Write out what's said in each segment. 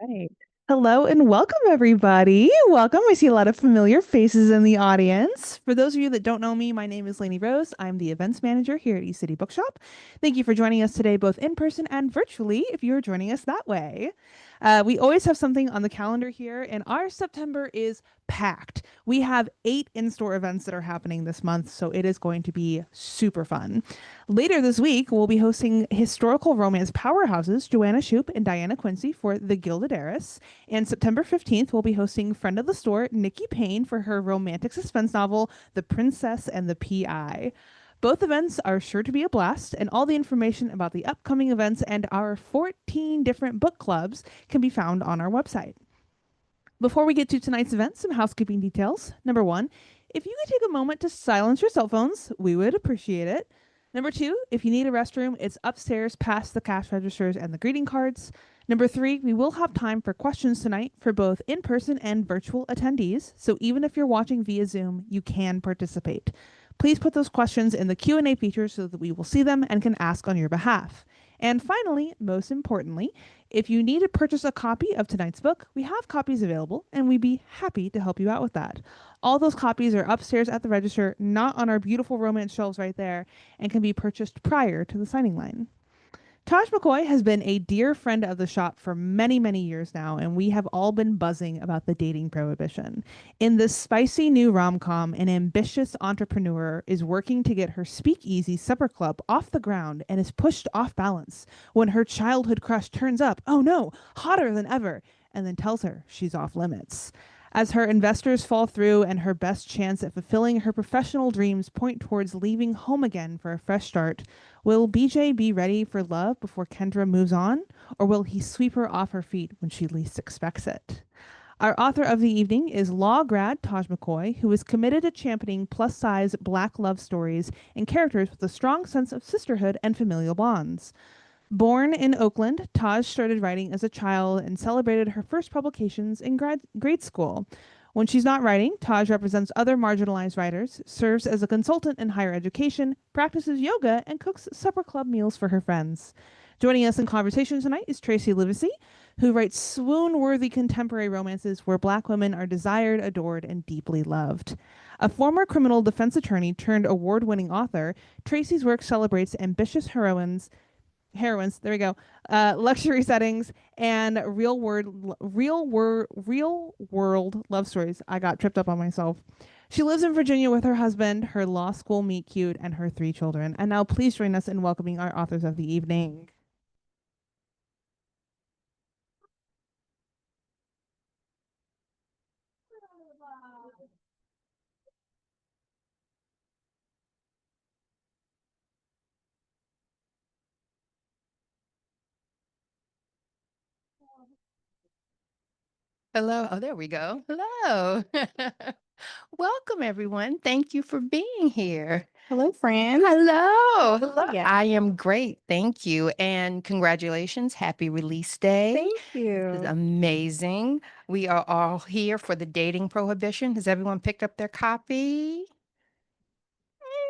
Right. Hello and welcome, everybody. Welcome. I see a lot of familiar faces in the audience. For those of you that don't know me, my name is Lainey Rose. I'm the events manager here at City Bookshop. Thank you for joining us today, both in person and virtually, if you're joining us that way. We always have something on the calendar here, and our September is packed. We have 8 in-store events that are happening this month, so it is going to be super fun. Later this week, we'll be hosting historical romance powerhouses Joanna Shoup and Diana Quincy for The Gilded Heiress. And September 15th, we'll be hosting friend of the store, Nikki Payne, for her romantic suspense novel, The Princess and the PI. Both events are sure to be a blast, and all the information about the upcoming events and our 14 different book clubs can be found on our website. Before we get to tonight's event, some housekeeping details. Number one, if you could take a moment to silence your cell phones, we would appreciate it. Number two, if you need a restroom, it's upstairs past the cash registers and the greeting cards. Number three, we will have time for questions tonight for both in-person and virtual attendees. So even if you're watching via Zoom, you can participate. Please put those questions in the Q&A feature so that we will see them and can ask on your behalf. And finally, most importantly, if you need to purchase a copy of tonight's book, we have copies available and we'd be happy to help you out with that. All those copies are upstairs at the register, not on our beautiful romance shelves right there, and can be purchased prior to the signing line. Taj McCoy has been a dear friend of the shop for many, many years now, and we have all been buzzing about the dating prohibition. In this spicy new rom-com, an ambitious entrepreneur is working to get her speakeasy supper club off the ground and is pushed off balance when her childhood crush turns up, oh no, hotter than ever, and then tells her she's off limits. As her investors fall through and her best chance at fulfilling her professional dreams point towards leaving home again for a fresh start, will BJ be ready for love before Kendra moves on, or will he sweep her off her feet when she least expects it? Our author of the evening is law grad Taj McCoy, who is committed to championing plus-size black love stories and characters with a strong sense of sisterhood and familial bonds. Born in Oakland, Taj started writing as a child and celebrated her first publications in grade school. When she's not writing, Taj represents other marginalized writers, serves as a consultant in higher education, practices yoga, and cooks supper club meals for her friends. Joining us in conversation tonight is Tracey Livesay, who writes swoon-worthy contemporary romances where Black women are desired, adored, and deeply loved. A former criminal defense attorney turned award-winning author, Tracey's work celebrates ambitious heroines, there we go, luxury settings, and real world love stories. I got tripped up on myself. She lives in Virginia with her husband, her law school meet cute, and her 3 children. And now please join us in welcoming our authors of the evening. Hello. Oh, there we go. Hello. Welcome, everyone. Thank you for being here. Hello, friend. Hello. Hello. Yeah. I am great. Thank you. And congratulations. Happy release day. Thank This is you. amazing. We are all here for the dating prohibition. Has everyone picked up their copy?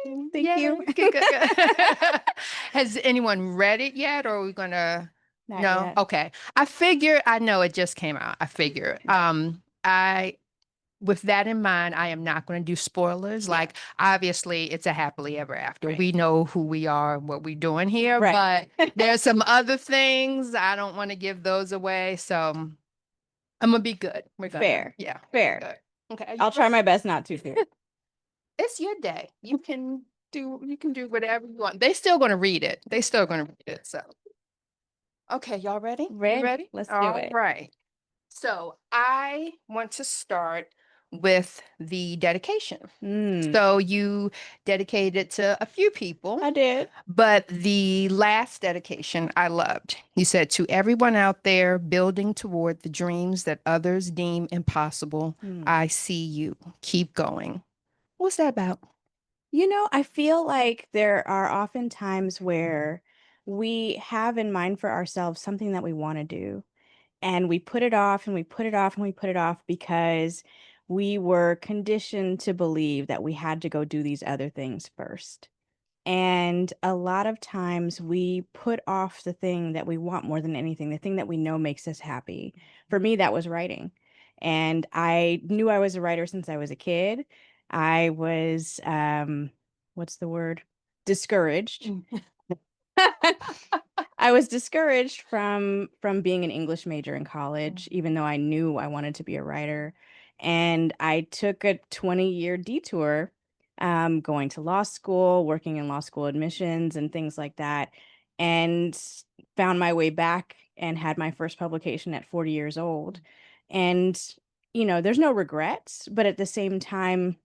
Thank you. Yay. Good, good, good. Has anyone read it yet, or are we gonna? Not No? yet. Okay. I figured, I know it just came out. I figured. I with that in mind, I am not going to do spoilers. Yeah. Like, obviously, it's a happily ever after. Right. We know who we are and what we're doing here, Right. but there's some other things. I don't want to give those away. So I'm gonna be good. We're gonna, Fair. yeah, Fair. good. Okay. I'll try my best not to fear. It's your day. You can do whatever you want. They're still gonna read it. They still gonna read it. So okay, y'all ready? You Ready? ready? Let's do All it. right. So I want to start with the dedication. So you dedicated to a few people, I did. but the last dedication I loved. You said, to everyone out there building toward the dreams that others deem impossible, I see you. Keep going. What's that about? I feel like there are often times where we have in mind for ourselves something that we want to do, and we put it off and we put it off and we put it off because we were conditioned to believe that we had to go do these other things first. And a lot of times we put off the thing that we want more than anything, the thing that we know makes us happy. For me, that was writing. And I knew I was a writer since I was a kid. I was, what's the word? Discouraged. I was discouraged from being an English major in college, even though I knew I wanted to be a writer. And I took a 20-year detour, going to law school, working in law school admissions and things like that, and found my way back and had my first publication at 40 years old. And, there's no regrets, but at the same time,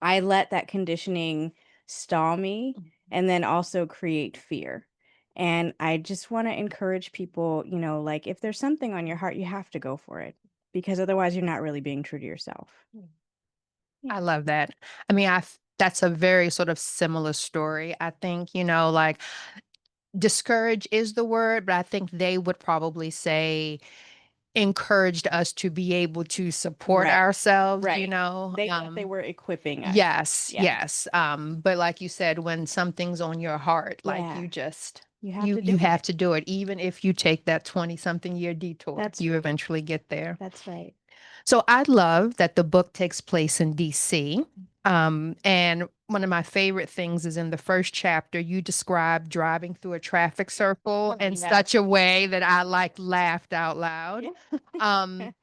I let that conditioning stall me and then also create fear. And I just want to encourage people, like if there's something on your heart, you have to go for it because otherwise you're not really being true to yourself. I love that. I mean, that's a very sort of similar story. I think, like discourage is the word, but I think they would probably say encouraged us to be able to support Right. ourselves, Right. They thought they were equipping us. Yes, Yeah. yes. But like you said, when something's on your heart, like Yeah. you just You have to do you have it. to do it. Even if you take that 20-something year detour, That's you right. eventually get there. That's right. So I love that the book takes place in DC. And one of my favorite things is in the first chapter, you describe driving through a traffic circle in Yeah. such a way that I like laughed out loud. Um,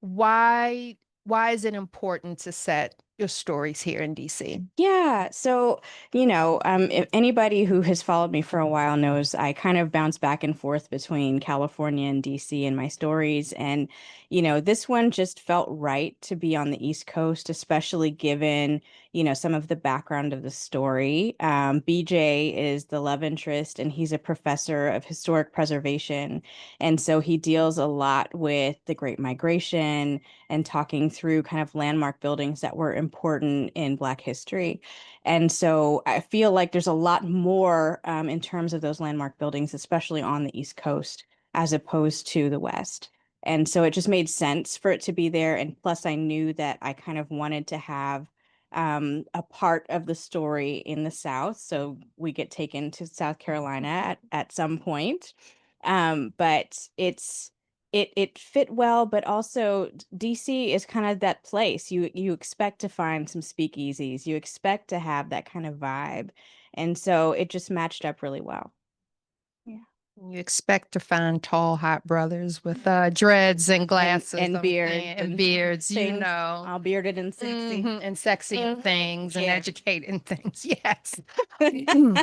why why is it important to set your stories here in DC? Yeah. So, if anybody who has followed me for a while knows I kind of bounce back and forth between California and DC in my stories. And, this one just felt right to be on the East Coast, especially given, some of the background of the story. BJ is the love interest, and he's a professor of historic preservation. And so he deals a lot with the Great Migration and talking through kind of landmark buildings that were important in Black history. And so I feel like there's a lot more in terms of those landmark buildings, especially on the East Coast, as opposed to the West. And so it just made sense for it to be there. And plus, I knew that I kind of wanted to have a part of the story in the South. So we get taken to South Carolina at some point. But it fit well, but also DC is kind of that place. You expect to find some speakeasies. You expect to have that kind of vibe. And so it just matched up really well. Yeah. You expect to find tall, hot brothers with dreads and glasses And I'm beards saying, and and beards, things, all bearded and sexy. and sexy things and Yeah. educating things. Yes.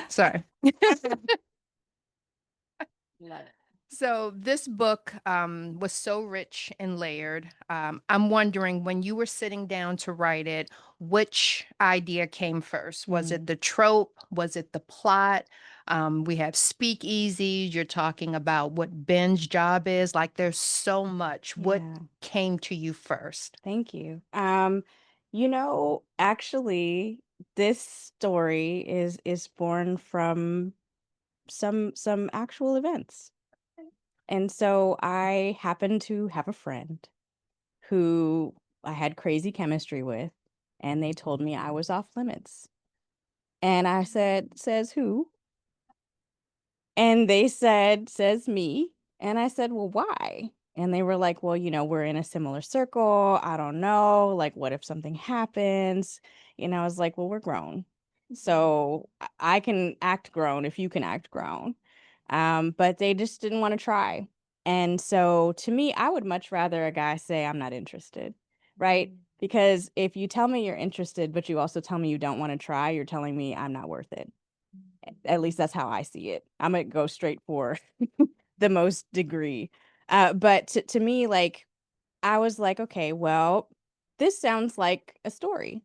Sorry. Love it. So this book was so rich and layered. I'm wondering when you were sitting down to write it, which idea came first? Was it the trope? Was it the plot? We have speakeasies. You're talking about what Ben's job is. Like there's so much. What Yeah. came to you first? Thank you. Actually, this story is born from some actual events. And so I happen to have a friend who I had crazy chemistry with, and they told me I was off limits. And I said, "Says who?" And they said, "Says me." And I said, "Well, why?" And they were like, "Well, we're in a similar circle. I don't know. Like, what if something happens?" I was like, "Well, we're grown. So I can act grown if you can act grown." But they just didn't want to try. And so to me, I would much rather a guy say, "I'm not interested," right? Because if you tell me you're interested, but you also tell me you don't want to try, you're telling me I'm not worth it. At least that's how I see it. I'm gonna go straight for the most degree. But to me, like, I was like, okay, well, this sounds like a story.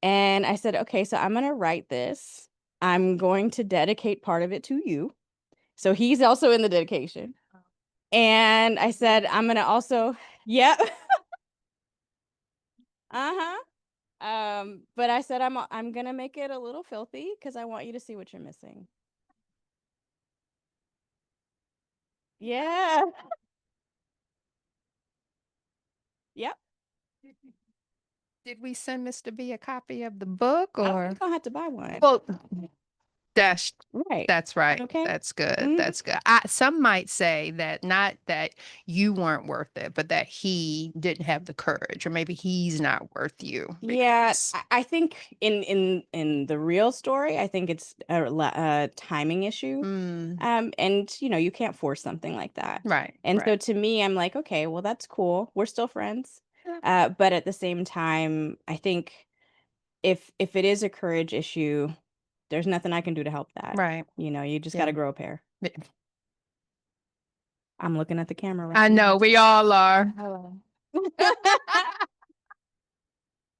And I said, okay, so I'm gonna write this. I'm going to dedicate part of it to you. So he's also in the dedication. And I said, I'm gonna also, yep. Uh-huh. But I said I'm gonna make it a little filthy because I want you to see what you're missing. Yeah. Yep. Did we send Mr. B a copy of the book Oh, or? you're gonna have to buy one. Well, That's Right. that's right. Okay. That's good. Mhm. That's good. Some might say that not that you weren't worth it, but that he didn't have the courage, or maybe he's not worth you. Yeah, Because I think in the real story, I think it's a timing issue. mm, And you can't force something like that. right, And so right. to me, I'm like, okay, well, that's cool. We're still friends. Yeah. But at the same time, I think if it is a courage issue, there's nothing I can do to help that. Right. You just got Yeah. to grow a pair. Yeah. I'm looking at the camera right I know we all are. now.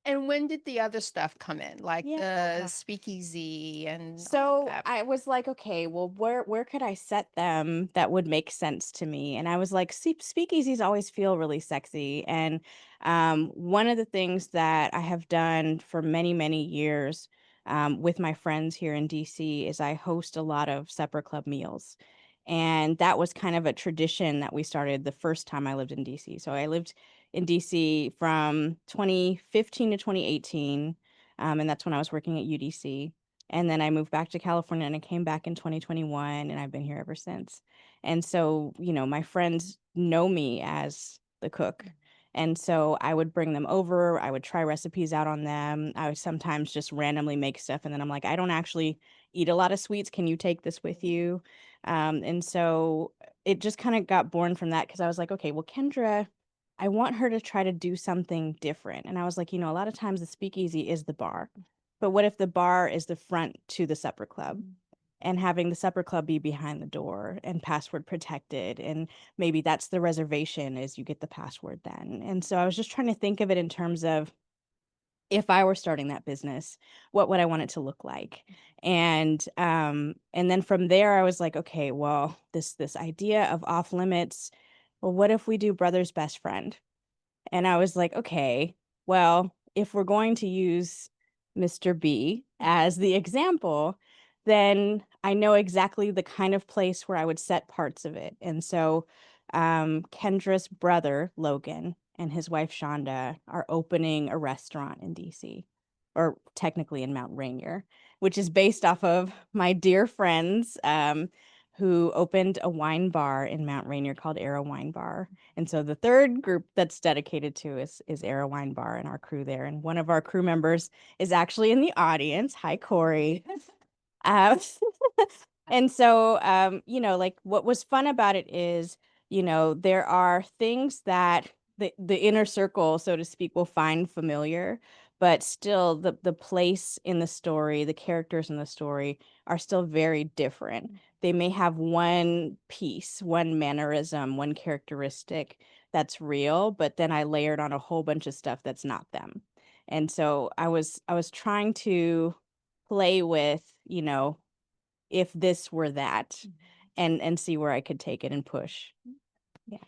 And when did the other stuff come in, like Yeah. the speakeasy and all So that? I was like, okay, well, where could I set them that would make sense to me? And I was like, see, speakeasies always feel really sexy. And one of the things that I have done for many, many years with my friends here in DC is I host a lot of supper club meals. And that was kind of a tradition that we started the first time I lived in DC. So I lived in DC from 2015 to 2018. And that's when I was working at UDC. And then I moved back to California and I came back in 2021 and I've been here ever since. And so, my friends know me as the cook. And so I would bring them over, I would try recipes out on them. I would sometimes just randomly make stuff and then I'm like, I don't actually eat a lot of sweets. Can you take this with you? And so it just kind of got born from that because I was like, okay, well, Kendra, I want her to try to do something different. And I was like, a lot of times the speakeasy is the bar. But what if the bar is the front to the supper club and having the supper club be behind the door and password protected? And maybe that's the reservation is you get the password then. And so I was just trying to think of it in terms of if I were starting that business, what would I want it to look like? And then from there I was like, okay, well, this idea of off limits, well, what if we do brother's best friend? And I was like, okay, well, if we're going to use Mr. B as the example, then I know exactly the kind of place where I would set parts of it. And so Kendra's brother, Logan, and his wife, Shonda, are opening a restaurant in DC, or technically in Mount Rainier, which is based off of my dear friends who opened a wine bar in Mount Rainier called Era Wine Bar. And so the third group that's dedicated to is Era Wine Bar and our crew there. And one of our crew members is actually in the audience. Hi, Corey. Uh, and so, like what was fun about it is, there are things that the inner circle, so to speak, will find familiar, but still the place in the story, the characters in the story are still very different. They may have one piece, one mannerism, one characteristic that's real, but then I layered on a whole bunch of stuff that's not them. And so I was trying to play with, if this were that and see where I could take it and push. Yeah.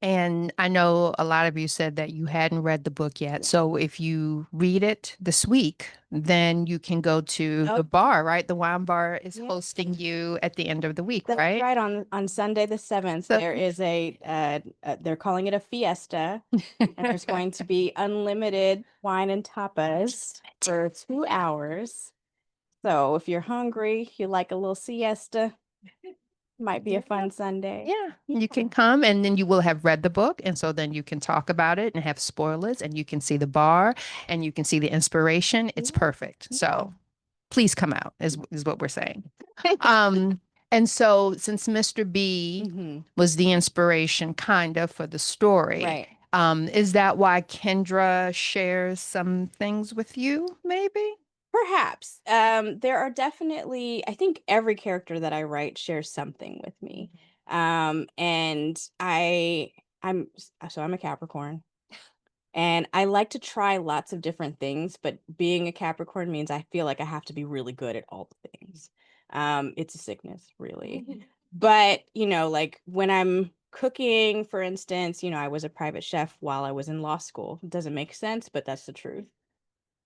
And I know a lot of you said that you hadn't read the book yet. So if you read it this week, then you can go to Oh, the bar, right? The wine bar is yeah. hosting you at the end of the week, That's right? right. On Sunday the 7th, So there is they're calling it a fiesta, and there's going to be unlimited wine and tapas for 2 hours. So if you're hungry, you like a little siesta, might be a fun Sunday. yeah, you can come and then you will have read the book. And so then you can talk about it and have spoilers and you can see the bar and you can see the inspiration. It's Yeah. perfect. So please come out is what we're saying. Um, and so since Mr. B Mhm. was the inspiration kind of for the story, Right. is that why Kendra shares some things with you, maybe? Perhaps. There are definitely, I think every character that I write shares something with me. And I'm a Capricorn and I like to try lots of different things, but being a Capricorn means I feel like I have to be really good at all the things. It's a sickness, really. But, like when I'm cooking, for instance, I was a private chef while I was in law school. It doesn't make sense, but that's the truth.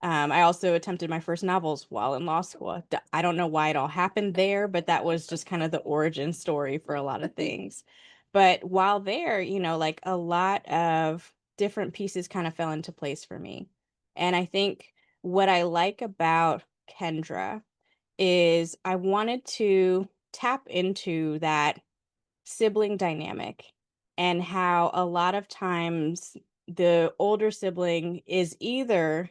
I also attempted my first novels while in law school. I don't know why it all happened there, but that was just kind of the origin story for a lot of things. But while there, like a lot of different pieces kind of fell into place for me. And I think what I like about Kendra is I wanted to tap into that sibling dynamic and how a lot of times the older sibling is either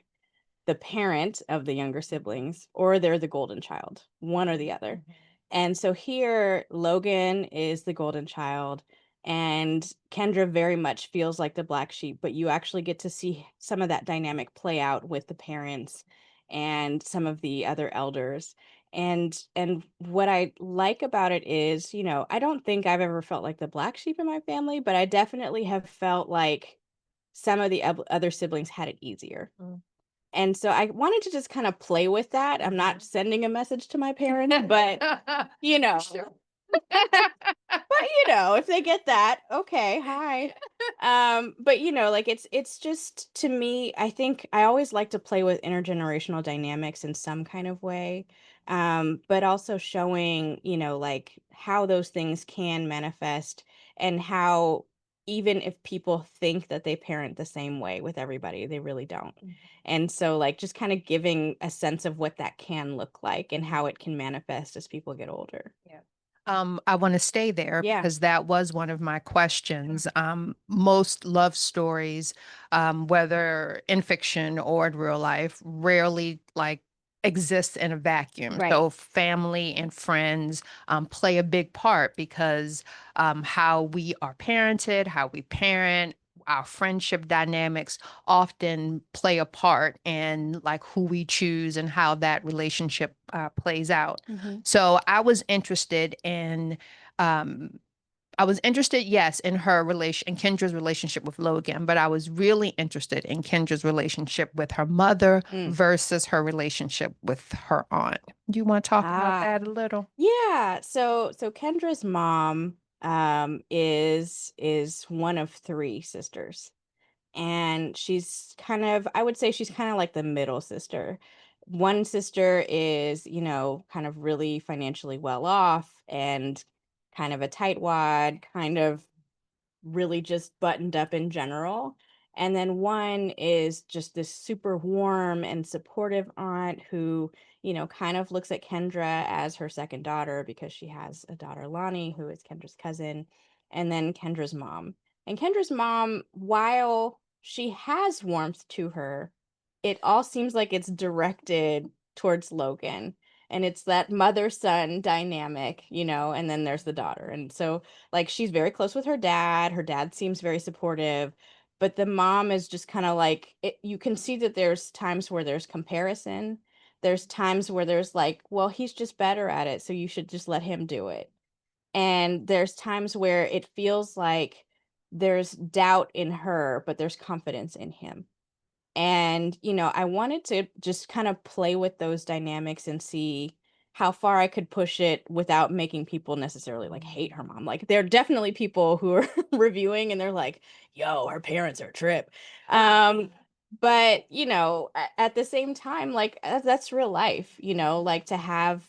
the parent of the younger siblings or they're the golden child, one or the other. And so here, Logan is the golden child, and Kendra very much feels like the black sheep, but you actually get to see some of that dynamic play out with the parents and some of the other elders. And what I like about it is, I don't think I've ever felt like the black sheep in my family, but I definitely have felt like some of the other siblings had it easier. And so I wanted to just kind of play with that. I'm not sending a message to my parents, but Sure. if they get that, okay, hi. But like it's just, to me, I think I always like to play with intergenerational dynamics in some kind of way. But also showing, like how those things can manifest, and how even if people think that they parent the same way with everybody, they really don't. And so like just kind of giving a sense of what that can look like and how it can manifest as people get older. Yeah. I want to stay there Yeah. because that was one of my questions. Most love stories, whether in fiction or in real life, rarely like exist in a vacuum. Right. So family and friends play a big part because how we are parented, how we parent, our friendship dynamics often play a part in like who we choose and how that relationship plays out. So um, I was interested, yes, in in Kendra's relationship with Logan, but I was really interested in Kendra's relationship with her mother versus her relationship with her aunt. Do you want to talk about that a little? Yeah. So Kendra's mom is one of three sisters. And she's kind of, I would say she's kind of like the middle sister. One sister is, kind of really financially well off and kind of a tightwad, kind of really just buttoned up in general. And then one is just this super warm and supportive aunt who, kind of looks at Kendra as her second daughter because she has a daughter, Lonnie, who is Kendra's cousin, and then Kendra's mom. And Kendra's mom, while she has warmth to her, it all seems like it's directed towards Logan. And it's that mother-son dynamic, and then there's the daughter. And so like she's very close with her dad. Her dad seems very supportive, but the mom is just kind of like you can see that there's times where there's comparison. There's times where there's like, well, he's just better at it, so you should just let him do it. And there's times where it feels like there's doubt in her, but there's confidence in him. And, I wanted to just kind of play with those dynamics and see how far I could push it without making people necessarily like hate her mom. Like there are definitely people who are reviewing and they're like, yo, her parents are a trip. But, at the same time, like that's real life, like to have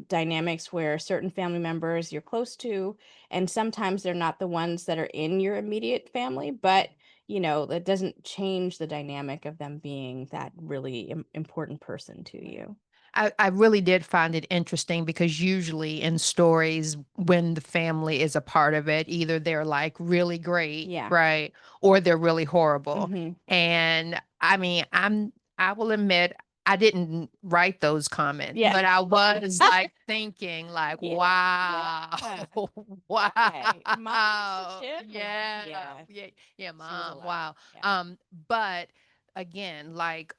dynamics where certain family members you're close to, and sometimes they're not the ones that are in your immediate family, but that doesn't change the dynamic of them being that really important person to you. I really did find it interesting because usually in stories, when the family is a part of it, either they're like really great, Yeah. right? Or they're really horrible. Hmm. And I mean, I will admit, I didn't write those comments, Yeah. but I was like thinking like, Yeah. wow, Yeah. wow. Mom's the tip. Yeah. Yeah. Yeah. Yeah, She was mom. allowed. Wow. Yeah. But again, like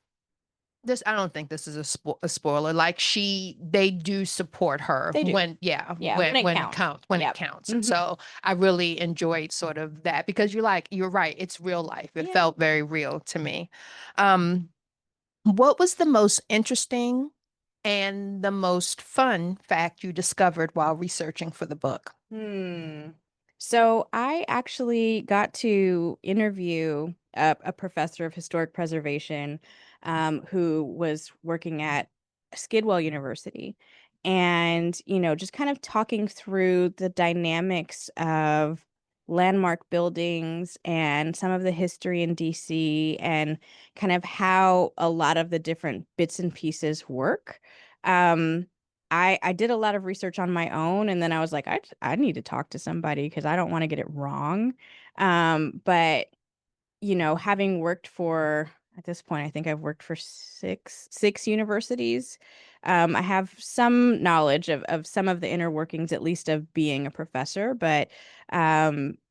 this, I don't think this is a spoiler. Like they do support her They do. when, yeah, Yeah. When it when it counts. counts, when it Yep. counts. Mhm. So I really enjoyed sort of that because you're right. It's real life. It Yeah. felt very real to me. Um, what was the most interesting and the most fun fact you discovered while researching for the book? So I actually got to interview a professor of historic preservation who was working at Skidwell University. And, just kind of talking through the dynamics of landmark buildings and some of the history in DC and kind of how a lot of the different bits and pieces work. Um, I did a lot of research on my own, and then I was like, I need to talk to somebody because I don't want to get it wrong. But having worked for, at this point, I think I've worked for six universities. I have some knowledge of some of the inner workings, at least of being a professor, but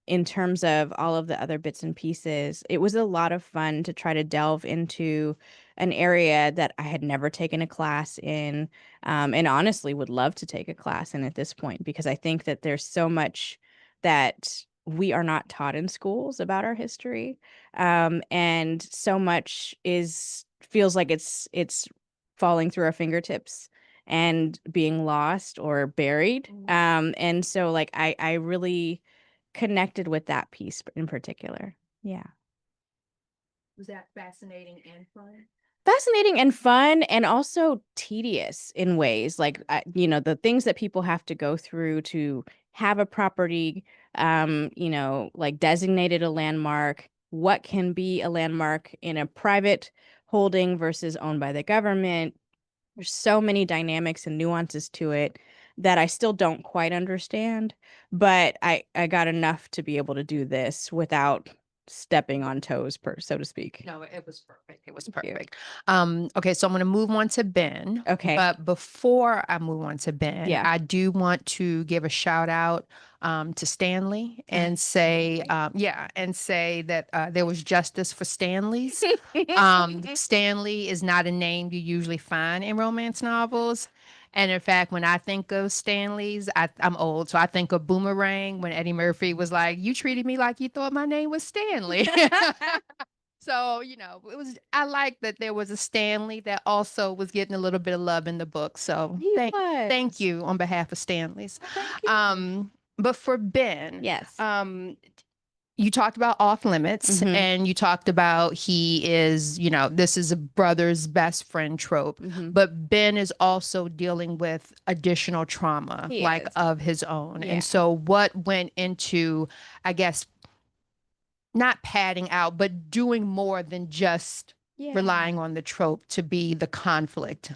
in terms of all of the other bits and pieces, it was a lot of fun to try to delve into an area that I had never taken a class in, and honestly would love to take a class in at this point, because I think that there's so much that we are not taught in schools about our history, and so much feels like it's falling through our fingertips and being lost or buried. And so like I really connected with that piece in particular. Yeah. Was that fascinating and fun? Fascinating and fun, and also tedious in ways, like the things that people have to go through to have a property, like designated a landmark, what can be a landmark in a private holding versus owned by the government. There's so many dynamics and nuances to it that I still don't quite understand, but I got enough to be able to do this without stepping on toes, so to speak. No, it was perfect. It was Thank you. perfect. Okay, so I'm going to move on to Ben. Okay. But before I move on to Ben, Yeah. I do want to give a shout out to Stanley and say, that there was justice for Stanleys. Stanley is not a name you usually find in romance novels. And in fact, when I think of Stanley's, I'm old, so I think of Boomerang when Eddie Murphy was like, "You treated me like you thought my name was Stanley." So, I like that there was a Stanley that also was getting a little bit of love in the book. So thank you on behalf of Stanley's. Thank you. But for Ben, Yes. you talked about off limits, Mhm. and you talked about he is, this is a brother's best friend trope, Mhm. but Ben is also dealing with additional trauma, He like is. of his own. Yeah. And so what went into, I guess, not padding out, but doing more than just relying on the trope to be the conflict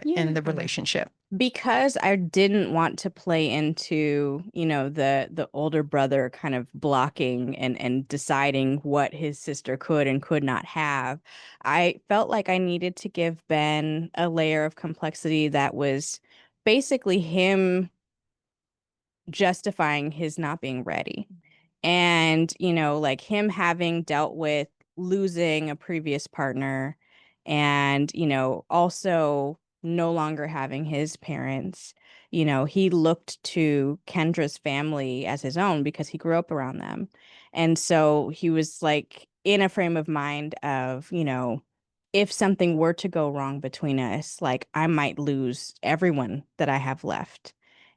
in the relationship? Because I didn't want to play into, the older brother kind of blocking and deciding what his sister could and could not have. I felt like I needed to give Ben a layer of complexity that was basically him justifying his not being ready. And, like him having dealt with losing a previous partner and, also no longer having his parents, he looked to Kendra's family as his own because he grew up around them. And so he was like in a frame of mind of, if something were to go wrong between us, like I might lose everyone that I have left.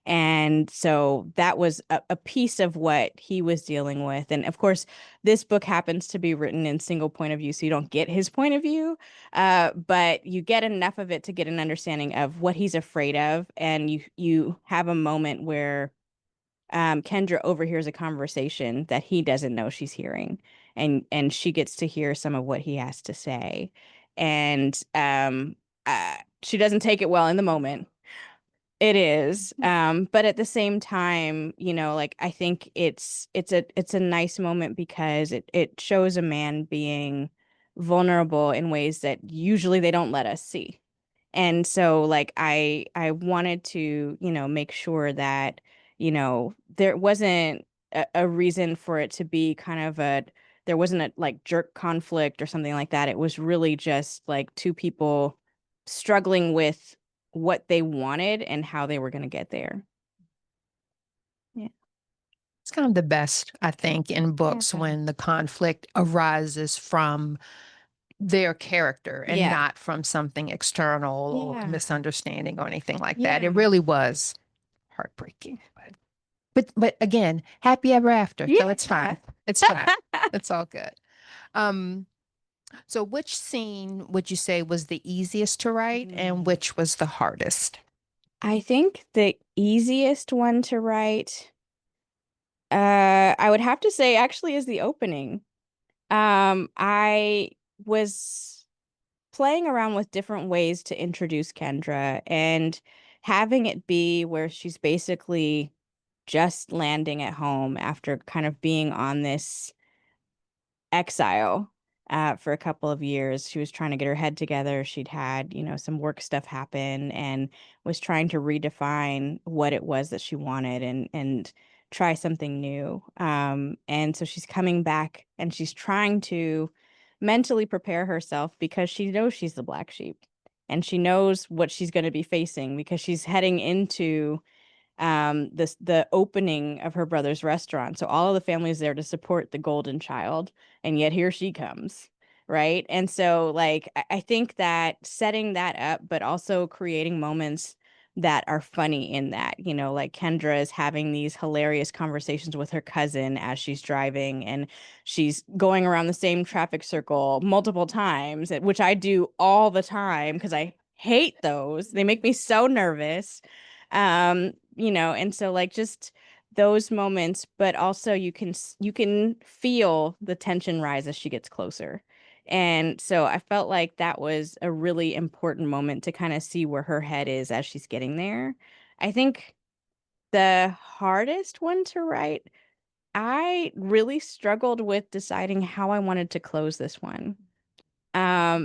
And so that was a piece of what he was dealing with. And of course, this book happens to be written in single point of view, so you don't get his point of view, but you get enough of it to get an understanding of what he's afraid of. And you have a moment where Kendra overhears a conversation that he doesn't know she's hearing, and she gets to hear some of what he has to say. And she doesn't take it well in the moment. It is. But at the same time, like I think it's a nice moment because it shows a man being vulnerable in ways that usually they don't let us see. And so like I wanted to, make sure that, there wasn't a reason for it to be kind of there wasn't a like jerk conflict or something like that. It was really just like two people struggling with what they wanted and how they were going to get there. Yeah. It's kind of the best, I think, in books when the conflict arises from their character and not from something external or misunderstanding or anything like that. It really was heartbreaking. But again, happy ever after. So it's fine. It's fine. It's all good. So which scene would you say was the easiest to write and which was the hardest? I think the easiest one to write, I would have to say actually is the opening. I was playing around with different ways to introduce Kendra and having it be where she's basically just landing at home after kind of being on this exile for a couple of years. She was trying to get her head together. She'd had, some work stuff happen and was trying to redefine what it was that she wanted and try something new. And so she's coming back and she's trying to mentally prepare herself because she knows she's the black sheep and she knows what she's going to be facing because she's heading into the opening of her brother's restaurant. So all of the family is there to support the golden child, and yet here she comes, right? And so like I think that setting that up, but also creating moments that are funny in that, like Kendra is having these hilarious conversations with her cousin as she's driving, and she's going around the same traffic circle multiple times, which I do all the time because I hate those. They make me so nervous. And so like just those moments, but also you can feel the tension rise as she gets closer. And so I felt like that was a really important moment to kind of see where her head is as she's getting there. I think the hardest one to write, I really struggled with deciding how I wanted to close this one.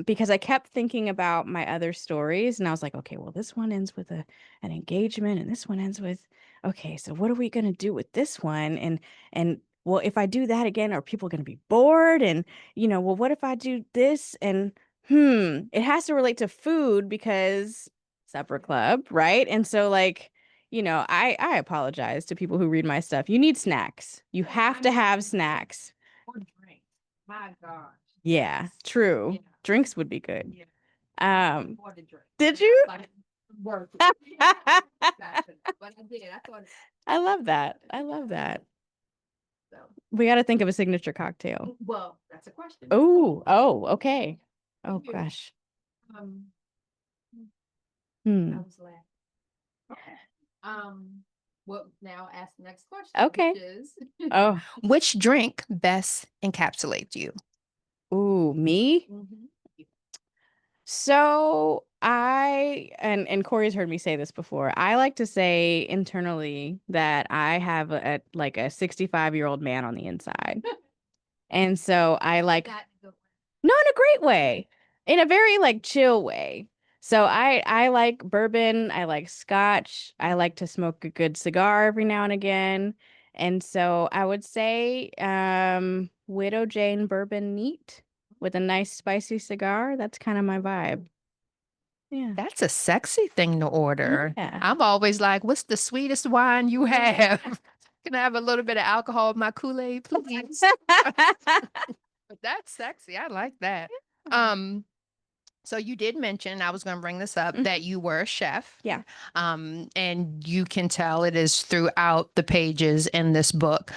Because I kept thinking about my other stories and I was like, okay, well, this one ends with an engagement and this one ends with, okay, so what are we going to do with this one? And well, if I do that again, are people going to be bored? And, well, what if I do this? And, it has to relate to food because supper club, right? And so like, I apologize to people who read my stuff. You need snacks. You have to have snacks. Or drink. My gosh. Yeah, true. Yeah. Drinks would be good. Yeah. Did you? But I did. I thought. I love that. I love that. So. We got to think of a signature cocktail. Well, that's a question. Oh, okay. Oh gosh. I Hmm. was laughing. Well, now ask the next question. Okay. Which is, Oh. which drink best encapsulates you? Ooh, me? So and Corey's heard me say this before. I like to say internally that I have like a 65-year-old man on the inside. And so I like, no, in a great way, in a very like chill way. So I like bourbon, I like scotch, I like to smoke a good cigar every now and again. And so I would say Widow Jane bourbon neat with a nice spicy cigar. That's kind of my vibe. Yeah. That's a sexy thing to order. Yeah. I'm always like, what's the sweetest wine you have? Can I have a little bit of alcohol in my Kool-Aid, please? But that's sexy. I like that. So you did mention, I was going to bring this up, that you were a chef. Yeah. And you can tell it is throughout the pages in this book.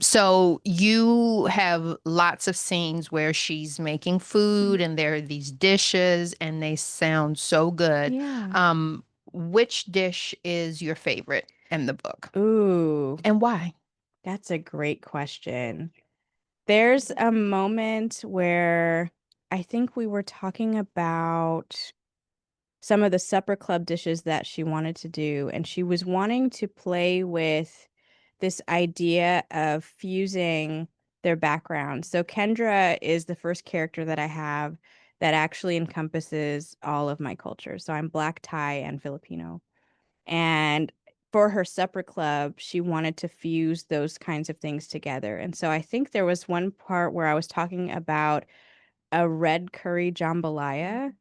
So you have lots of scenes where she's making food and there are these dishes and they sound so good. Yeah. Which dish is your favorite in the book? Ooh, And why? that's a great question. There's a moment where I think we were talking about some of the supper club dishes that she wanted to do, and she was wanting to play with this idea of fusing their backgrounds. So Kendra is the first character that I have that actually encompasses all of my culture. So I'm Black, Thai, and Filipino. And for her supper club, she wanted to fuse those kinds of things together. And so I think there was one part where I was talking about a red curry jambalaya.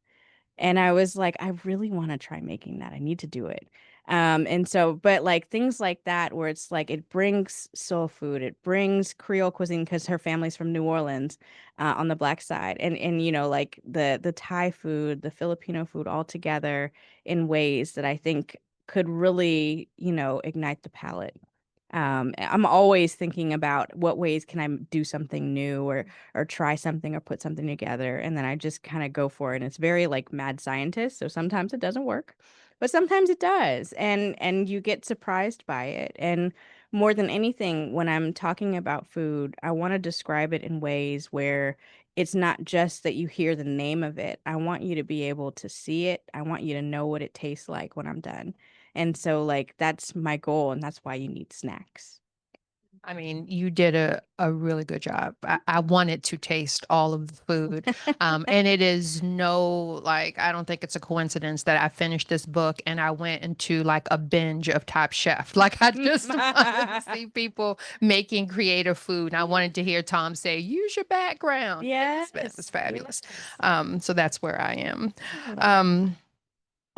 And I was like, I really want to try making that. I need to do it. And so, but like things like that, where it's like it brings soul food, it brings Creole cuisine because her family's from New Orleans, on the Black side, and like the Thai food, the Filipino food, all together in ways that I think could really ignite the palate. I'm always thinking about what ways can I do something new or try something or put something together, and then I just kind of go for it. And it's very like mad scientist, so sometimes it doesn't work, but sometimes it does, and you get surprised by it. And more than anything, when I'm talking about food, I want to describe it in ways where it's not just that you hear the name of it. I want you to be able to see it. I want you to know what it tastes like when I'm done. And so, like, that's my goal, and that's why you need snacks. I mean, you did a really good job. I wanted to taste all of the food. And it is no, like, I don't think it's a coincidence that I finished this book and I went into like a binge of Top Chef. Like, I just wanted to see people making creative food. And I wanted to hear Tom say, use your background. Yes. It was fabulous. Yes. So that's where I am. Um,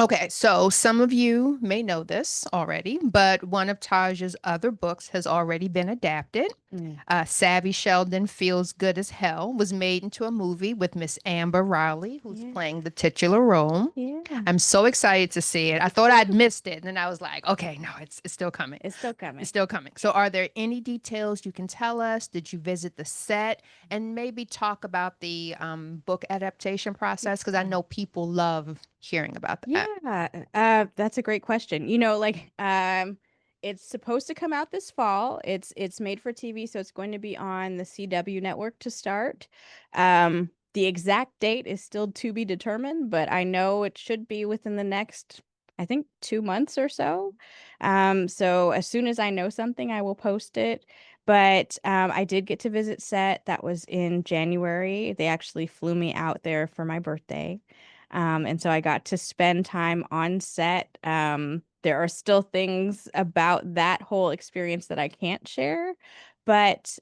Okay, so some of you may know this already, but one of Taj's other books has already been adapted. Mm. Savvy Sheldon Feels Good as Hell was made into a movie with Miss Amber Riley, who's Yeah. playing the titular role. Yeah. I'm so excited to see it. I thought I'd missed it, and then I was like, okay, no, it's still coming. It's still coming. It's still coming. So, are there any details you can tell us? Did you visit the set? And maybe talk about the book adaptation process? Because I know people love hearing about that. Yeah, that's a great question. It's supposed to come out this fall. It's made for TV, so it's going to be on the CW network to start. The exact date is still to be determined, but I know it should be within the next, I think, 2 months or so. So as soon as I know something, I will post it. But I did get to visit set. That was in January. They actually flew me out there for my birthday. And so I got to spend time on set. There are still things about that whole experience that I can't share, but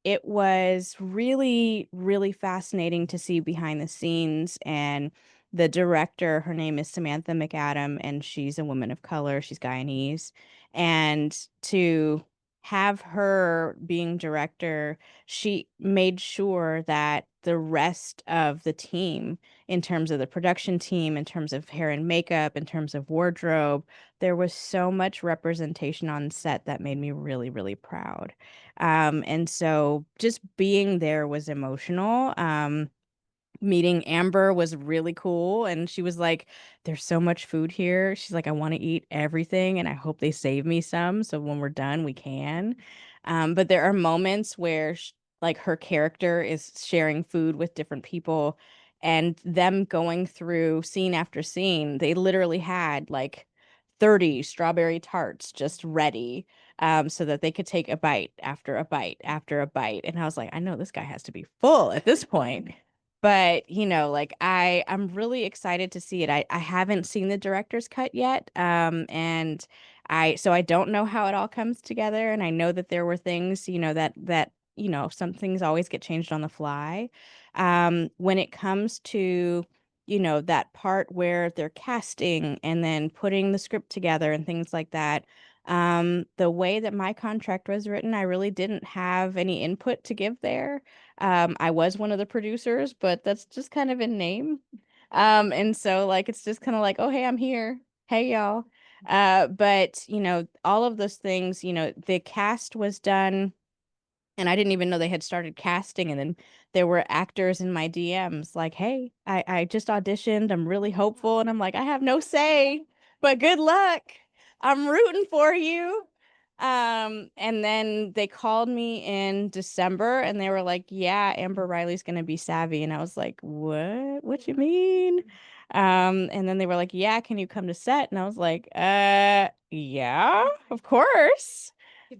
it was really, really fascinating to see behind the scenes. And the director, her name is Samantha McAdam, and she's a woman of color. She's Guyanese. And to have her being director, she made sure that the rest of the team, in terms of the production team, in terms of hair and makeup, in terms of wardrobe, there was so much representation on set that made me really, really proud. And so just being there was emotional. Meeting Amber was really cool. And she was like, there's so much food here. She's like, I want to eat everything and I hope they save me some. So when we're done, we can. But there are moments where like her character is sharing food with different people and them going through scene after scene. They literally had like 30 strawberry tarts just ready so that they could take a bite after a bite after a bite. And I was like, I know this guy has to be full at this point. But, like I'm really excited to see it. I haven't seen the director's cut yet. And I don't know how it all comes together. And I know that there were things, some things always get changed on the fly. When it comes to, that part where they're casting and then putting the script together and things like that. The way that my contract was written, I really didn't have any input to give there. I was one of the producers, but that's just kind of in name. And so like it's just kind of like, oh hey, I'm here. Hey y'all. But all of those things, the cast was done and I didn't even know they had started casting. And then there were actors in my DMs like, hey, I just auditioned. I'm really hopeful. And I'm like, I have no say, but good luck. I'm rooting for you. And then they called me in December and they were like, yeah, Amber Riley's gonna be Savvy. And I was like, what? What you mean? And then they were like, yeah, can you come to set? And I was like, yeah, of course.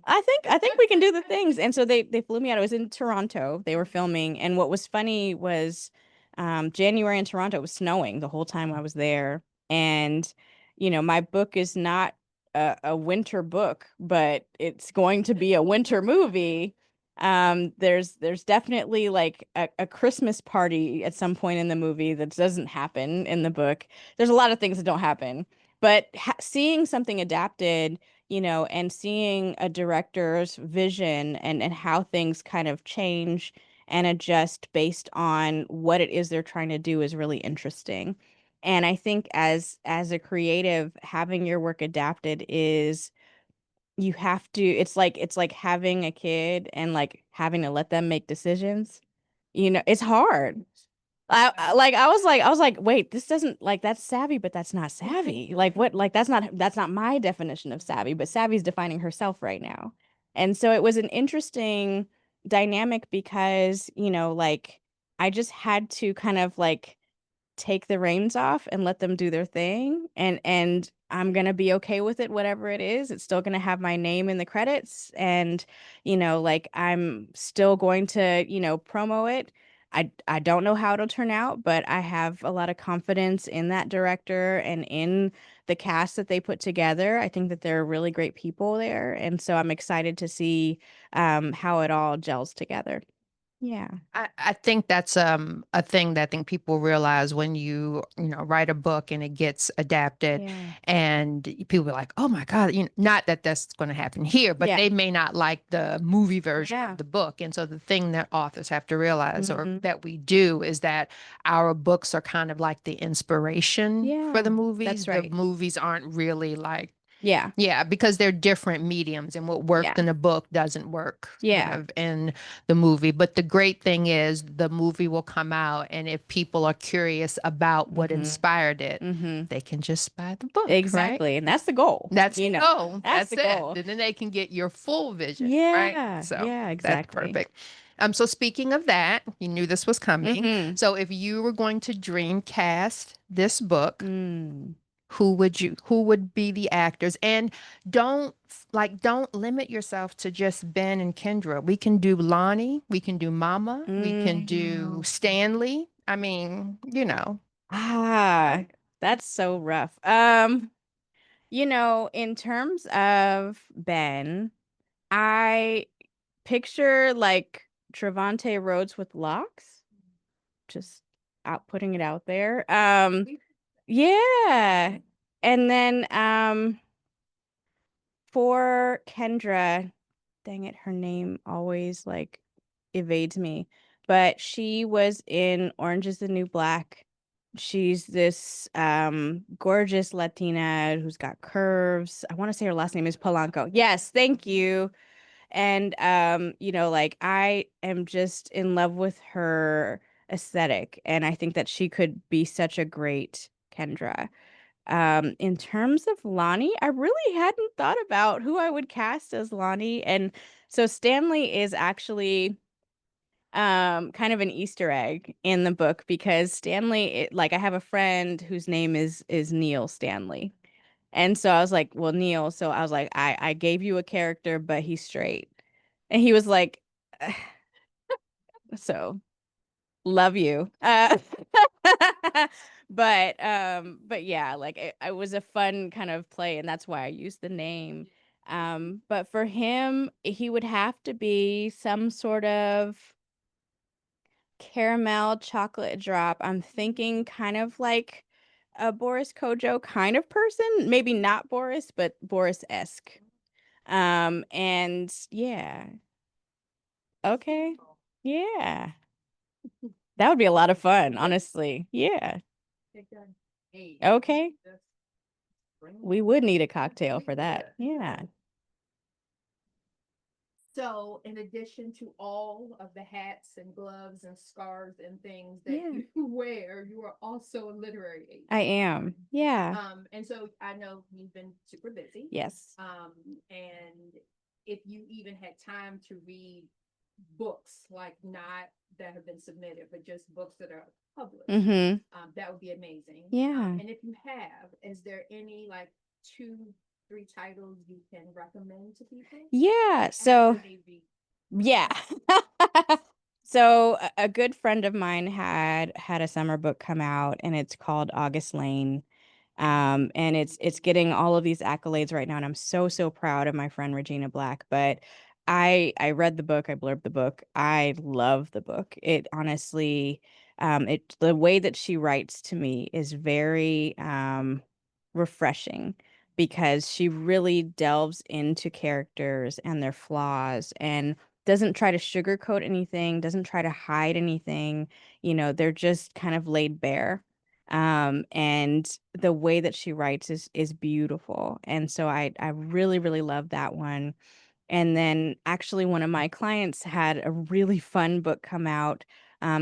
I think we can do the things. And so they flew me out. I was in Toronto. They were filming. And what was funny was January in Toronto, it was snowing the whole time I was there. And, my book is not a winter book, but it's going to be a winter movie. There's definitely like a Christmas party at some point in the movie that doesn't happen in the book. There's a lot of things that don't happen. But seeing something adapted, and seeing a director's vision and how things kind of change and adjust based on what it is they're trying to do is really interesting. And I think as a creative, having your work adapted is you have to, it's like having a kid and like having to let them make decisions. It's hard. I was like, wait, this doesn't like that's savvy, but that's not savvy. Like what? Like that's not my definition of savvy, but savvy's defining herself right now. And so it was an interesting dynamic because, like I just had to kind of like take the reins off and let them do their thing, and I'm gonna be okay with it, whatever it is. It's still gonna have my name in the credits, and like I'm still going to promo it. I don't know how it'll turn out, but I have a lot of confidence in that director and in the cast that they put together. I think that they're really great people there, and so I'm excited to see how it all gels together. Yeah. I think that's a thing that I think people realize when you write a book and it gets adapted Yeah. and people are like, oh my God, not that that's going to happen here, but Yeah. they may not like the movie version Yeah. of the book. And so the thing that authors have to realize or Mhm. that we do is that our books are kind of like the inspiration for the Yeah, movies. that's The right. movies aren't really like Yeah. yeah, because they're different mediums, and what worked Yeah. in a book doesn't work Yeah. in the movie. But the great thing is the movie will come out, and if people are curious about what Mm-hmm. inspired it, Mm-hmm. they can just buy the book, right? Exactly. And that's the goal. That's the goal. That's That's the it. goal. And then they can get your full vision, right? Yeah. So Yeah, that's exactly. perfect. So speaking of that, you knew this was coming. Mm-hmm. So if you were going to dream cast this book, Mm. who would be the actors? And don't limit yourself to just Ben and Kendra. We can do Lonnie, we can do Mama, we can do Mm. Stanley. I mean, Ah, that's so rough. In terms of Ben, I picture like Trevante Rhodes with locks, just putting it out there. Yeah. And then for Kendra, dang it, her name always like evades me. But she was in Orange is the New Black. She's this gorgeous Latina who's got curves. I want to say her last name is Polanco. Yes, thank you. And like I am just in love with her aesthetic, and I think that she could be such a great Kendra. In terms of Lonnie, I really hadn't thought about who I would cast as Lonnie. And so Stanley is actually kind of an Easter egg in the book because like I have a friend whose name is Neil Stanley. And so I was like, well, Neil, so I was like, I gave you a character, but he's straight. And he was like, so love you. But yeah, like it was a fun kind of play, and that's why I used the name. But for him, he would have to be some sort of caramel chocolate drop. I'm thinking kind of like a Boris Kojo kind of person, maybe not Boris, but Boris-esque. And yeah, okay, yeah. That would be a lot of fun, honestly. Yeah. Okay. We would need a cocktail for that. Yeah. So, in addition to all of the hats and gloves and scarves and things that Yeah. you wear, you are also a literary agent. I am. Yeah. And so I know you've been super busy. Yes. And if you even had time to read books, like not that have been submitted, but just books that are published, Mm-hmm. that would be amazing. Yeah. And if you have, is there any like 2-3 titles you can recommend to people? Yeah. So, after they read? yeah. So a good friend of mine had a summer book come out, and it's called August Lane. And it's getting all of these accolades right now, and I'm so proud of my friend Regina Black. But I read the book, I blurbed the book. I love the book. It honestly, the way that she writes to me is very refreshing because she really delves into characters and their flaws and doesn't try to sugarcoat anything, doesn't try to hide anything. They're just kind of laid bare. And the way that she writes is beautiful. And so I really love that one. And then actually one of my clients had a really fun book come out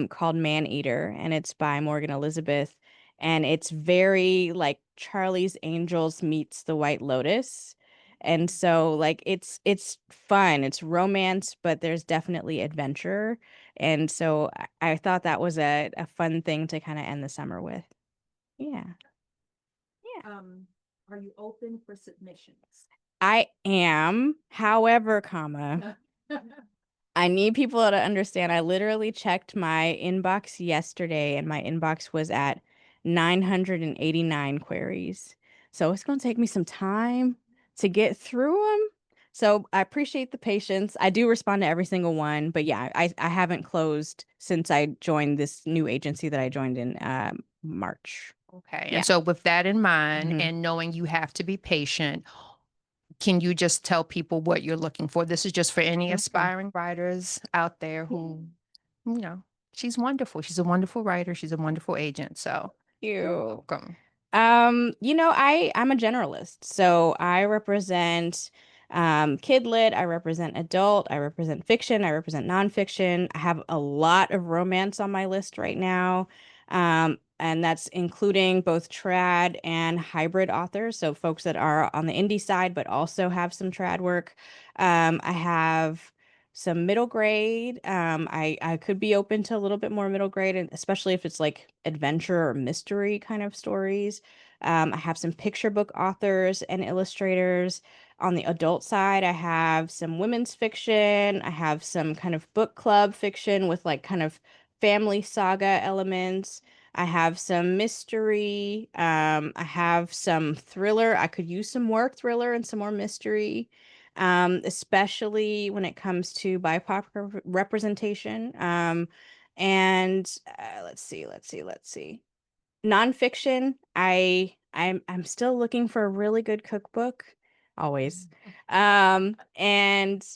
called Man-Eater, and it's by Morgan Elizabeth. And it's very like Charlie's Angels meets The White Lotus. And so like it's fun, it's romance, but there's definitely adventure. And so I thought that was a fun thing to kind of end the summer with. Yeah. Yeah. Are you open for submissions? I am. However, I need people to understand. I literally checked my inbox yesterday and my inbox was at 989 queries. So it's going to take me some time to get through them. So I appreciate the patience. I do respond to every single one, but yeah, I haven't closed since I joined this new agency that I joined in March. Okay. Yeah. And so with that in mind Mhm. and knowing you have to be patient, can you just tell people what you're looking for? This is just for any aspiring writers out there who, she's wonderful. She's a wonderful writer. She's a wonderful agent. So you're welcome. I'm a generalist. So I represent kid lit, I represent adult, I represent fiction, I represent nonfiction. I have a lot of romance on my list right now. And that's including both trad and hybrid authors. So folks that are on the indie side, but also have some trad work. I have some middle grade. I could be open to a little bit more middle grade, and especially if it's like adventure or mystery kind of stories. I have some picture book authors and illustrators. On the adult side, I have some women's fiction. I have some kind of book club fiction with like kind of family saga elements. I have some mystery. I have some thriller. I could use some more thriller and some more mystery, especially when it comes to BIPOC representation. And let's see. Nonfiction, I'm still looking for a really good cookbook, always. And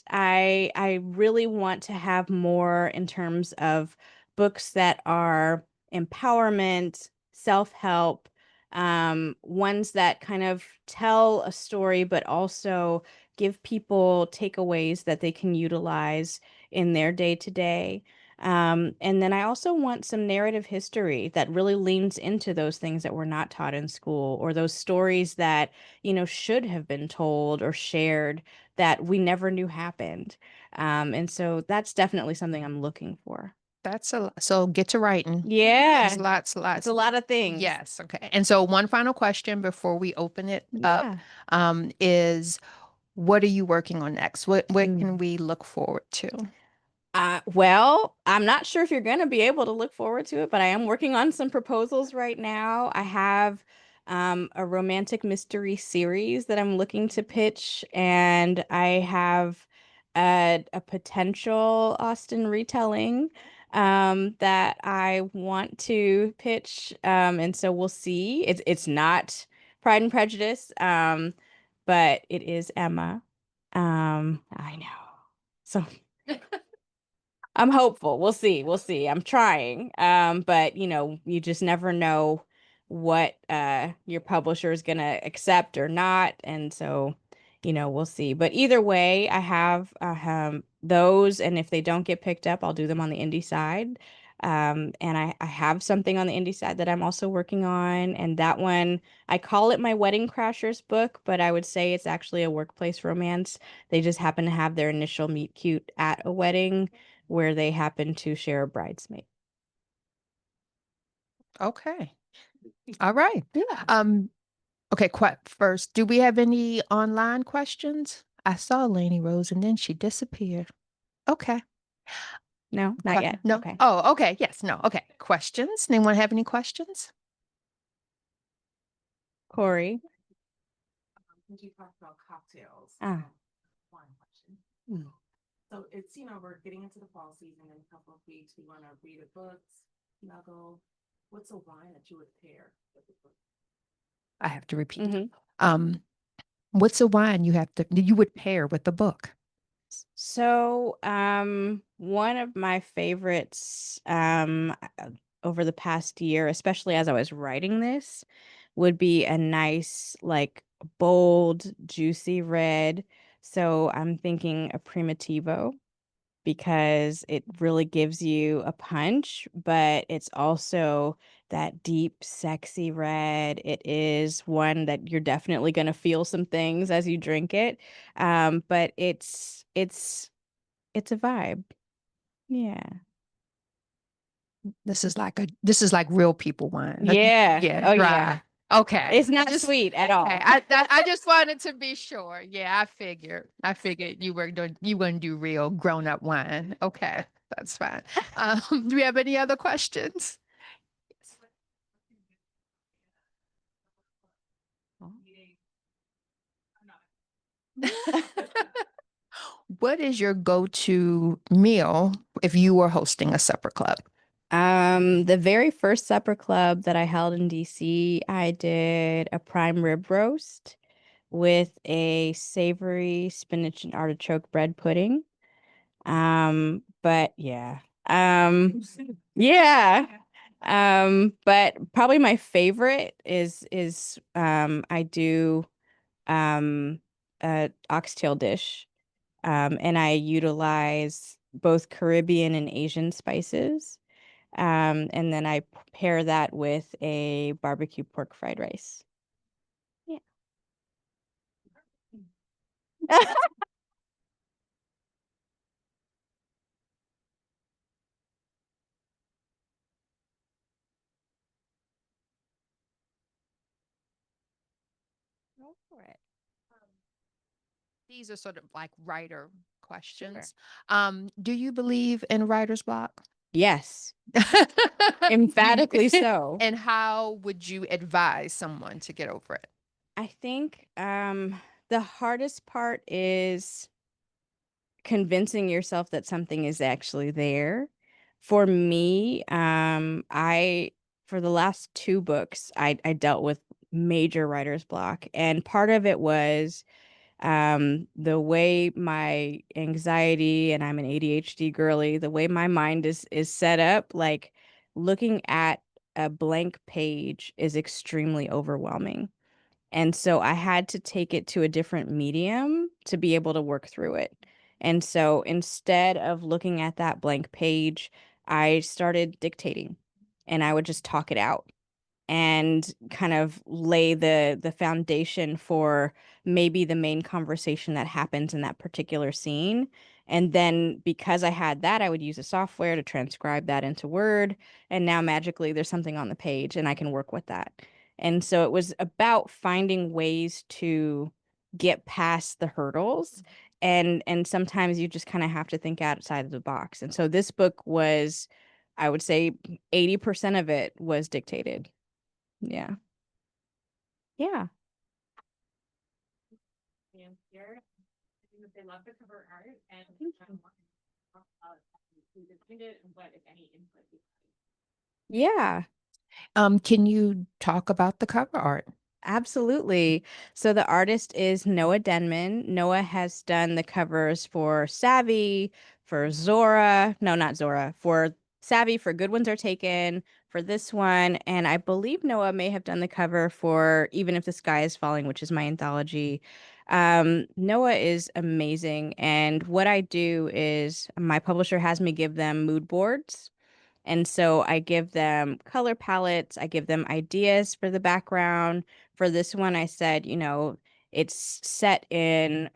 I really want to have more in terms of books that are empowerment, self-help, ones that kind of tell a story, but also give people takeaways that they can utilize in their day-to-day. And then I also want some narrative history that really leans into those things that were not taught in school, or those stories that, should have been told or shared that we never knew happened. And so that's definitely something I'm looking for. That's a lot. So get to writing. Yeah. There's lots, It's a lot of things. Yes. Okay. And so one final question before we open it up, Yeah. is what are you working on next? What can we look forward to? Well, I'm not sure if you're going to be able to look forward to it, but I am working on some proposals right now. I have a romantic mystery series that I'm looking to pitch, and I have a potential Austen retelling that I want to pitch. And so we'll see. It's not Pride and Prejudice, but it is Emma. I know. So I'm hopeful. We'll see. We'll see. I'm trying. But you just never know what your publisher is gonna accept or not. And so, we'll see. But either way, I have those, and if they don't get picked up, I'll do them on the indie side. And I have something on the indie side that I'm also working on. And that one, I call it my Wedding Crashers book, but I would say it's actually a workplace romance. They just happen to have their initial meet cute at a wedding where they happen to share a bridesmaid. Okay. All right. Yeah. Okay, first, do we have any online questions? I saw Lainey Rose and then she disappeared. Okay. No, not yet. No. Okay. Oh, okay. Yes. No. Okay. Questions? Anyone have any questions? Corey. Since you talked about cocktails, one question. So it's, we're getting into the fall season in a couple of weeks. We want to read a book, snuggle. What's a wine that you would pair with the book? I have to repeat. Mm-hmm. What's a wine you would pair with the book? So, one of my favorites over the past year, especially as I was writing this, would be a nice, like bold, juicy red. So I'm thinking a Primitivo. because it really gives you a punch, but it's also that deep, sexy red. It is one that you're definitely going to feel some things as you drink it. But it's a vibe. Yeah. This is like real people wine. Yeah. Yeah, Oh, dry. yeah. Okay. It's not sweet at all. Okay. I just wanted to be sure. Yeah, I figured you were gonna do real grown up wine. Okay, that's fine. Do we have any other questions? What is your go-to meal if you were hosting a supper club? The very first supper club that I held in DC, I did a prime rib roast with a savory spinach and artichoke bread pudding. But yeah. Yeah. But probably my favorite is I do a oxtail dish. And I utilize both Caribbean and Asian spices. And then I pair that with a barbecue pork fried rice. Yeah. Go for it. These are sort of like writer Sure. questions. Do you believe in writer's block? Yes, emphatically so. And how would you advise someone to get over it? I think the hardest part is convincing yourself that something is actually there. For me, I for the last two books, I dealt with major writer's block, and part of it was the way my anxiety, and I'm an ADHD girly, the way my mind is set up, like looking at a blank page is extremely overwhelming. And so I had to take it to a different medium to be able to work through it. And so instead of looking at that blank page, I started dictating, and I would just talk it out and kind of lay the foundation for maybe the main conversation that happens in that particular scene. And then because I had that, I would use a software to transcribe that into Word. And now magically there's something on the page and I can work with that. And so it was about finding ways to get past the hurdles. And sometimes you just kind of have to think outside of the box. And so this book was, I would say 80% of it was dictated. Yeah. Yeah. They love the cover art and talk about who designed it and what, if any, input you Yeah, Can you talk about the cover art? absolutely. So the artist is Noah Denman. Noah has done the covers for Savvy, for Zora. No, not Zora. For Savvy, for Good Ones Are Taken, for this one. And I believe Noah may have done the cover for Even If the Sky is Falling, which is my anthology. Noah is amazing. And what I do is my publisher has me give them mood boards. And so I give them color palettes, I give them ideas for the background. For this one, I said, it's set in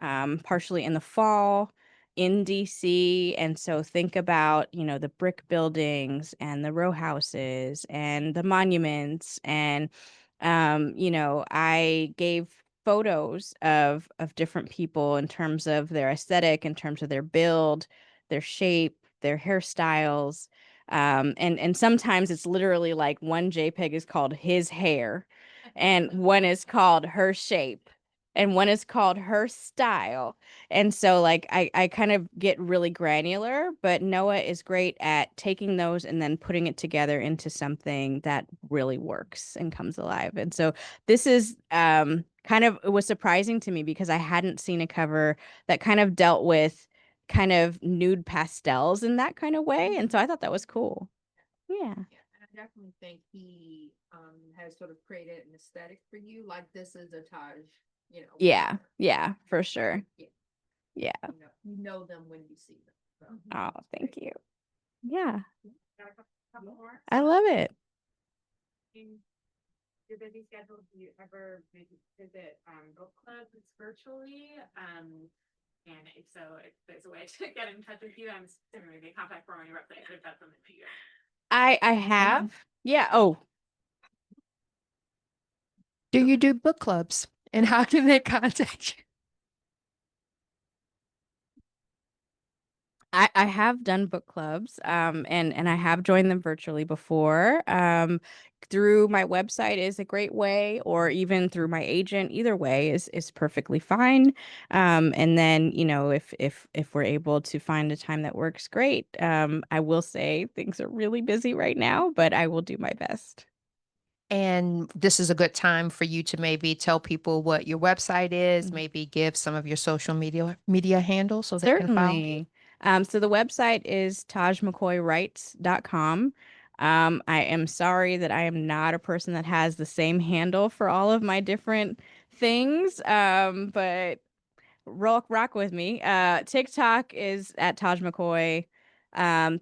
partially in the fall in DC. And so think about, the brick buildings and the row houses and the monuments. And, I gave photos of different people in terms of their aesthetic, in terms of their build, their shape, their hairstyles. And sometimes it's literally like one JPEG is called his hair, and one is called her shape, and one is called her style. And so like I kind of get really granular, but Noah is great at taking those and then putting it together into something that really works and comes alive. And so this is kind of, it was surprising to me because I hadn't seen a cover that kind of dealt with kind of nude pastels in that kind of way. And so I thought that was cool. Yeah. Yeah, and I definitely think he has sort of created an aesthetic for you. Like this is a Taj, Yeah. Yeah, for sure. Yeah. Yeah. You know them when you see them. Oh, thank you. Yeah, Got a couple more? I love it. In your busy schedule, do you ever visit book clubs virtually? And if so, if there's a way to get in touch with you, I'm assuming maybe a contact form on your website, but if that's something that you I have. Yeah. Oh, Do you do book clubs? And how can they contact you? I have done book clubs, and I have joined them virtually before. Through my website is a great way, or even through my agent. Either way is perfectly fine. And then, if we're able to find a time that works, great. I will say things are really busy right now, but I will do my best. And this is a good time for you to maybe tell people what your website is, Mhm. maybe give some of your social media handles so they can follow. Certainly. So the website is tajmccoywrites.com. I am sorry that I am not a person that has the same handle for all of my different things. But rock with me. TikTok is at Taj McCoy.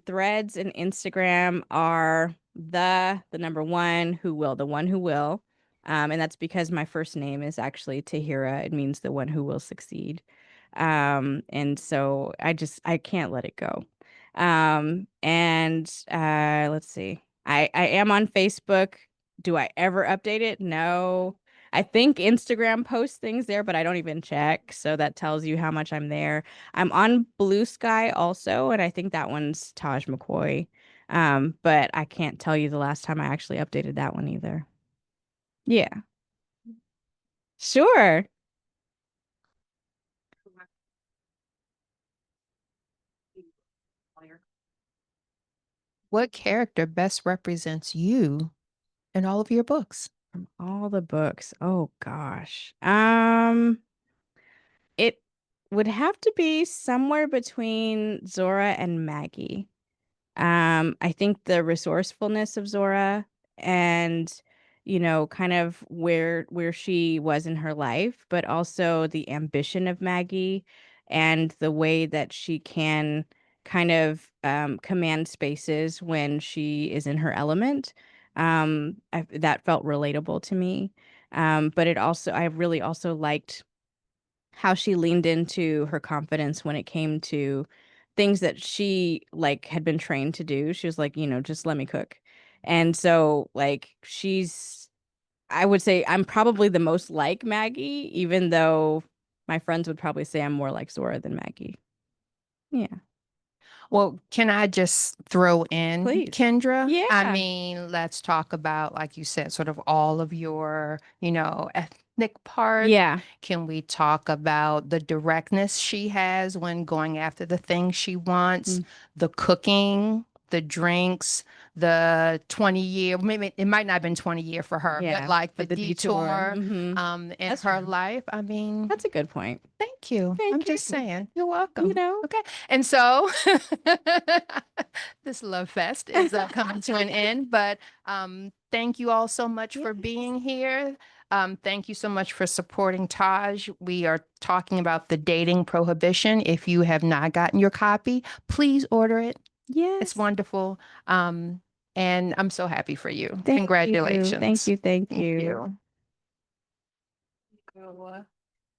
Threads and Instagram are the number one who will, the one who will. And that's because my first name is actually Tahira. It means the one who will succeed. And so I can't let it go. And let's see. I am on Facebook. Do I ever update it? No. I think Instagram posts things there, but I don't even check. So that tells you how much I'm there. I'm on Blue Sky also, and I think that one's Taj McCoy. But I can't tell you the last time I actually updated that one either. Yeah, sure. What character best represents you in all of your books? From all the books. Oh gosh. It would have to be somewhere between Zora and Maggie. I think the resourcefulness of Zora and kind of where she was in her life, but also the ambition of Maggie and the way that she can kind of command spaces when she is in her element. That felt relatable to me. But I really also liked how she leaned into her confidence when it came to things that she like had been trained to do. She was like, just let me cook. And so like I would say I'm probably the most like Maggie, even though my friends would probably say I'm more like Zora than Maggie. Yeah. Well, can I just throw in Please. Kendra? I Yeah. mean, let's talk about, like you said, sort of all of your, ethnic parts. Yeah. Can we talk about the directness she has when going after the things she wants, Mm. the cooking, the drinks, the 20-year, maybe it might not have been 20-year for her, but Yeah. like the But the detour. detour in That's her true. life. I mean, That's a good point. thank you. I'm Thank you. just saying. You're You welcome. know? Okay. And so this love fest is coming to an end, but thank you all so much for being here. Thank you so much for supporting Taj. We are talking about the Dating Prohibition. If you have not gotten your copy, please order it. Yes. It's wonderful. And I'm so happy for you. Thank you. Congratulations. Thank you. Thank Thank you. you.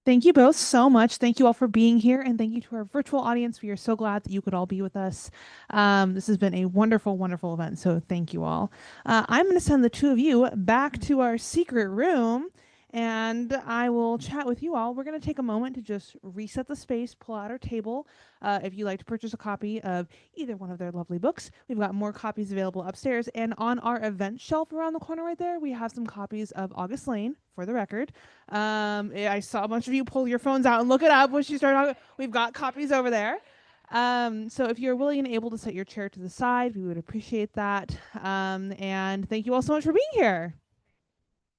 Thank you both so much. Thank you all for being here, and thank you to our virtual audience. We are so glad that you could all be with us. This has been a wonderful, wonderful event, so thank you all. I'm going to send the two of you back to our secret room, and I will chat with you all. We're going to take a moment to just reset the space, pull out our table. If you'd like to purchase a copy of either one of their lovely books, we've got more copies available upstairs. And on our event shelf around the corner right there, we have some copies of August Lane, for the record. I saw a bunch of you pull your phones out and look it up when she started talking. We've got copies over there. So if you're willing and able to set your chair to the side, we would appreciate that. And thank you all so much for being here.